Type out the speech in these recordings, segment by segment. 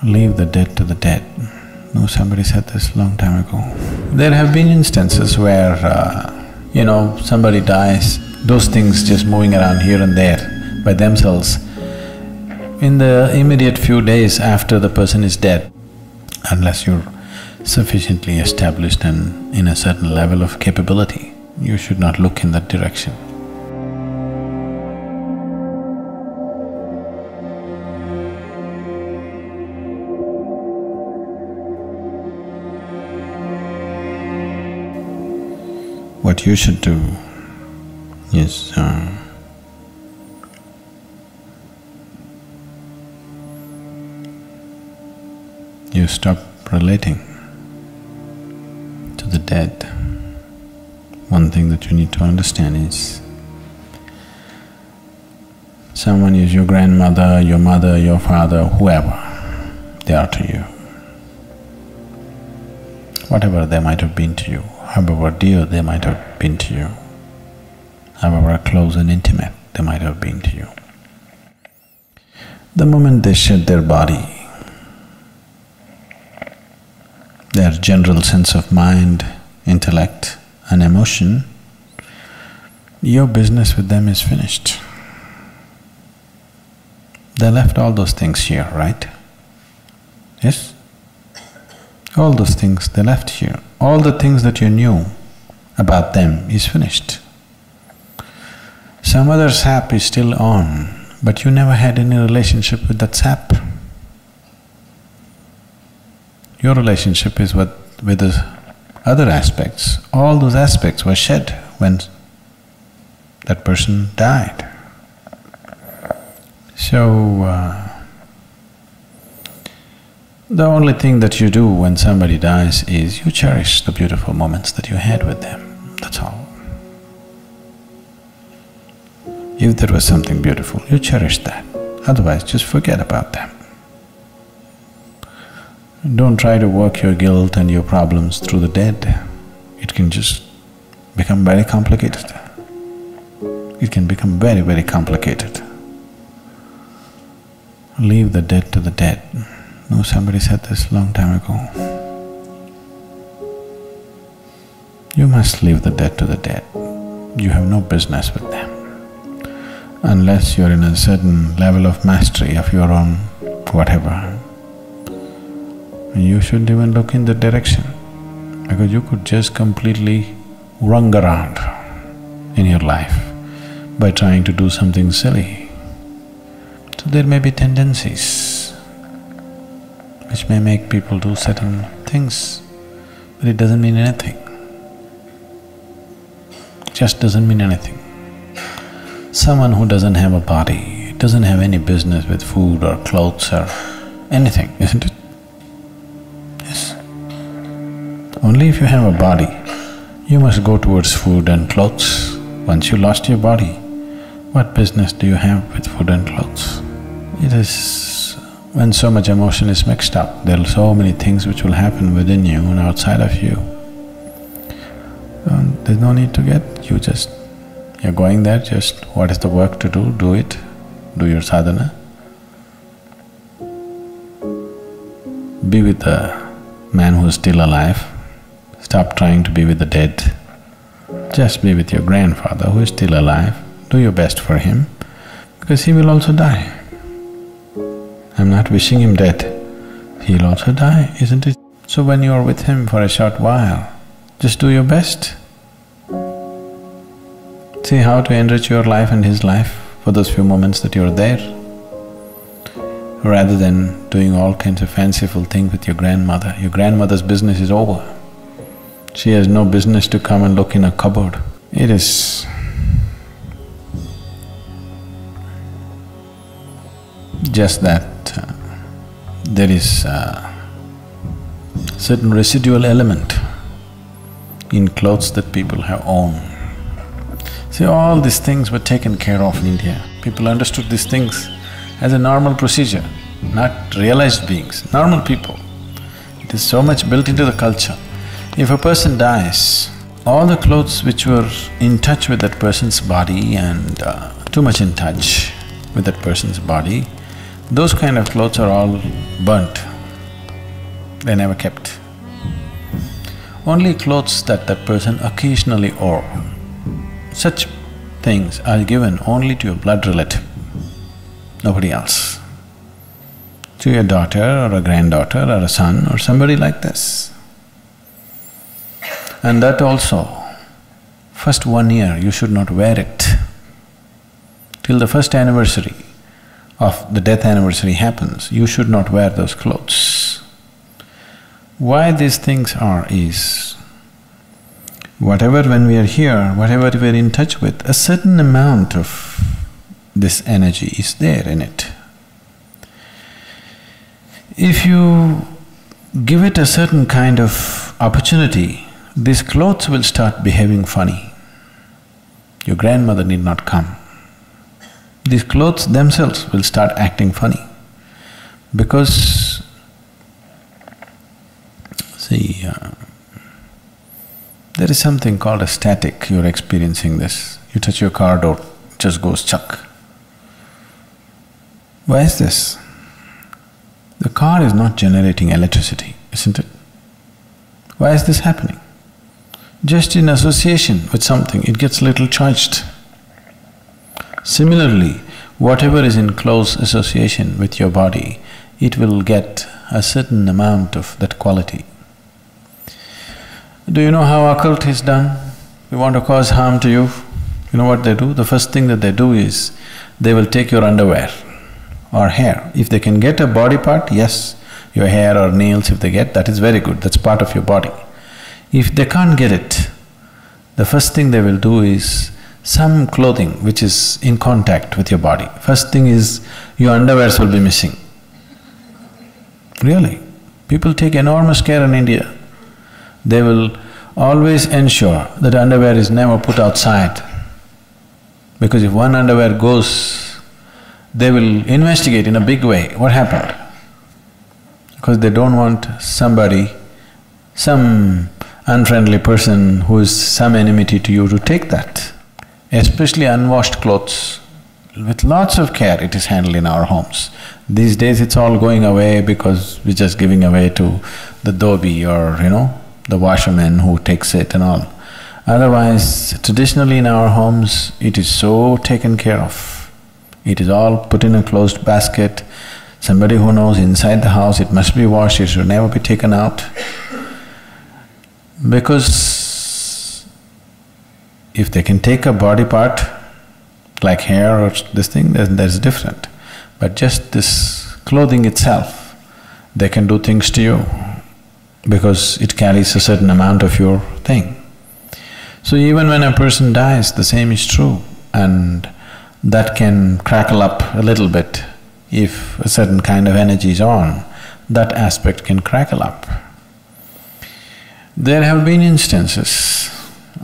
Leave the dead to the dead. No, somebody said this long time ago. There have been instances where, somebody dies, those things just moving around here and there by themselves. In the immediate few days after the person is dead, unless you're sufficiently established and in a certain level of capability, you should not look in that direction. What you should do is you stop relating to the dead. One thing that you need to understand is someone is your grandmother, your mother, your father, whoever they are to you. Whatever they might have been to you, however dear they might have been to you, however close and intimate they might have been to you. The moment they shed their body, their general sense of mind, intellect and emotion, your business with them is finished. They left all those things here, right? Yes? All those things they left here. All the things that you knew about them is finished. Some other sap is still on, but you never had any relationship with that sap. Your relationship is with the other aspects. All those aspects were shed when that person died. So, the only thing that you do when somebody dies is you cherish the beautiful moments that you had with them, that's all. If there was something beautiful, you cherish that, otherwise just forget about them. Don't try to work your guilt and your problems through the dead. It can just become very complicated. It can become very, very complicated. Leave the dead to the dead. No, somebody said this long time ago. You must leave the dead to the dead. You have no business with them. Unless you're in a certain level of mastery of your own whatever, you shouldn't even look in that direction, because you could just completely run around in your life by trying to do something silly. So there may be tendencies which may make people do certain things, but it doesn't mean anything. It just doesn't mean anything. Someone who doesn't have a body doesn't have any business with food or clothes or anything, isn't it? Yes. Only if you have a body, you must go towards food and clothes. Once you lost your body, what business do you have with food and clothes? It is… when so much emotion is mixed up, there are so many things which will happen within you and outside of you. There's no need to get… you're going there, just what is the work to do it, do your sadhana. Be with the man who is still alive, stop trying to be with the dead. Just be with your grandfather who is still alive, do your best for him, because he will also die. I'm not wishing him death, he'll also die, isn't it? So when you're with him for a short while, just do your best. See how to enrich your life and his life for those few moments that you're there, rather than doing all kinds of fanciful things with your grandmother. Your grandmother's business is over. She has no business to come and look in a cupboard. It is… just that there is a certain residual element in clothes that people have owned. See, all these things were taken care of in India. People understood these things as a normal procedure, not realized beings, normal people. It is so much built into the culture. If a person dies, all the clothes which were in touch with that person's body and too much in touch with that person's body those kind of clothes are all burnt, they're never kept. Only clothes that that person occasionally wore, such things are given only to your blood relative, nobody else. To your daughter or a granddaughter or a son or somebody like this. And that also, first 1 year you should not wear it. Till the first anniversary of the death anniversary happens, you should not wear those clothes. Why these things are is, whatever when we are here, whatever we are in touch with, a certain amount of this energy is there in it. If you give it a certain kind of opportunity, these clothes will start behaving funny. Your grandmother need not come. These clothes themselves will start acting funny because, see, there is something called a static, you're experiencing this. You touch your car door, it just goes chuck. Why is this? The car is not generating electricity, isn't it? Why is this happening? Just in association with something, it gets little charged. Similarly, whatever is in close association with your body, it will get a certain amount of that quality. Do you know how occult is done? We want to cause harm to you. You know what they do? The first thing that they do is, they will take your underwear or hair. If they can get a body part, yes, your hair or nails if they get, that is very good, that's part of your body. If they can't get it, the first thing they will do is some clothing which is in contact with your body. First thing is, your underwears will be missing. Really, people take enormous care in India. They will always ensure that underwear is never put outside, because if one underwear goes, they will investigate in a big way what happened, because they don't want somebody, some unfriendly person who is some enmity to you to take that. Especially unwashed clothes, with lots of care it is handled in our homes. These days it's all going away because we're just giving away to the dhobi or, the washerman who takes it and all. Otherwise, traditionally in our homes, it is so taken care of. It is all put in a closed basket. Somebody who knows inside the house it must be washed, it should never be taken out. Because if they can take a body part, like hair or this thing, then that's different. But just this clothing itself, they can do things to you because it carries a certain amount of your thing. So even when a person dies, the same is true, and that can crackle up a little bit. If a certain kind of energy is on, that aspect can crackle up. There have been instances,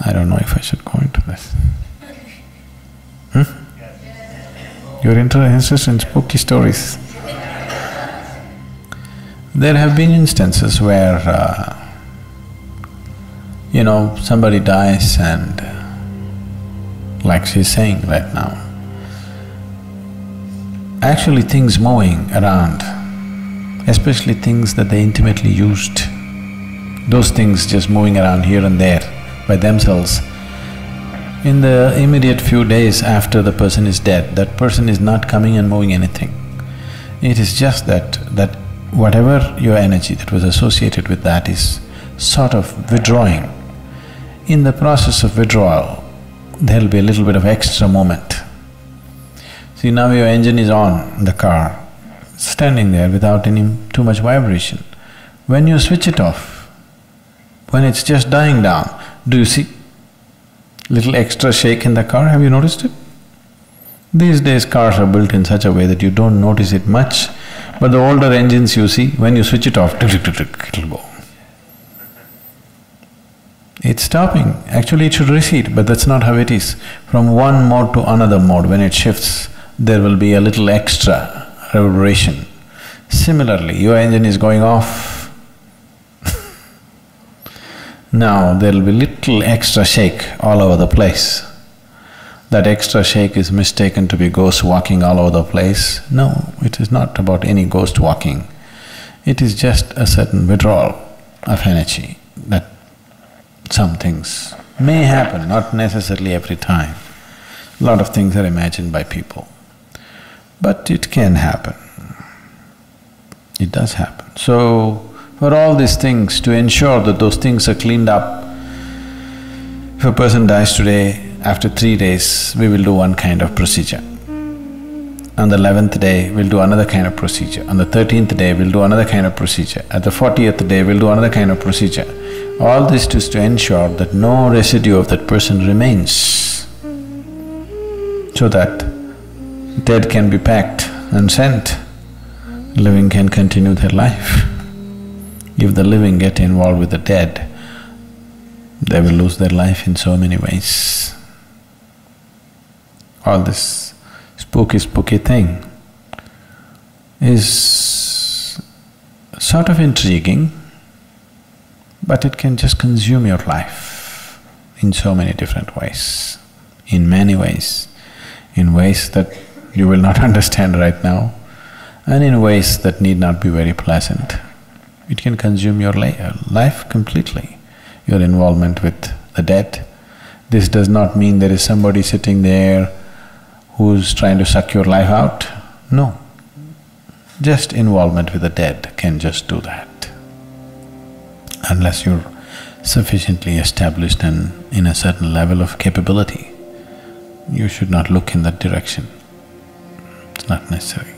I don't know if I should go into this. You're interested in spooky stories? There have been instances where, somebody dies and, like she's saying right now, actually things moving around, especially things that they intimately used, those things just moving around here and there by themselves, in the immediate few days after the person is dead, that person is not coming and moving anything. It is just that whatever your energy that was associated with that is sort of withdrawing. In the process of withdrawal, there'll be a little bit of extra movement. See, now your engine is on, the car, standing there without any too much vibration. When you switch it off, when it's just dying down, do you see little extra shake in the car? Have you noticed it? These days cars are built in such a way that you don't notice it much, but the older engines you see, when you switch it off, it'll go. It's stopping. Actually it should recede, but that's not how it is. From one mode to another mode, when it shifts, there will be a little extra reverberation. Similarly, your engine is going off. Now there'll be little extra shake all over the place. that extra shake is mistaken to be ghosts walking all over the place. No, it is not about any ghost walking. It is just a certain withdrawal of energy that some things may happen, not necessarily every time. A lot of things are imagined by people, but it can happen. It does happen. So, for all these things, to ensure that those things are cleaned up, if a person dies today, after 3 days, we will do one kind of procedure. On the 11th day, we'll do another kind of procedure. On the 13th day, we'll do another kind of procedure. At the 40th day, we'll do another kind of procedure. All this is to ensure that no residue of that person remains, so that dead can be packed and sent, living can continue their life. If the living get involved with the dead, they will lose their life in so many ways. All this spooky thing is sort of intriguing, but it can just consume your life in so many different ways, in many ways, in ways that you will not understand right now, and in ways that need not be very pleasant. It can consume your life completely, your involvement with the dead. This does not mean there is somebody sitting there who's trying to suck your life out. No, just involvement with the dead can just do that. Unless you're sufficiently established and in a certain level of capability, you should not look in that direction. It's not necessary.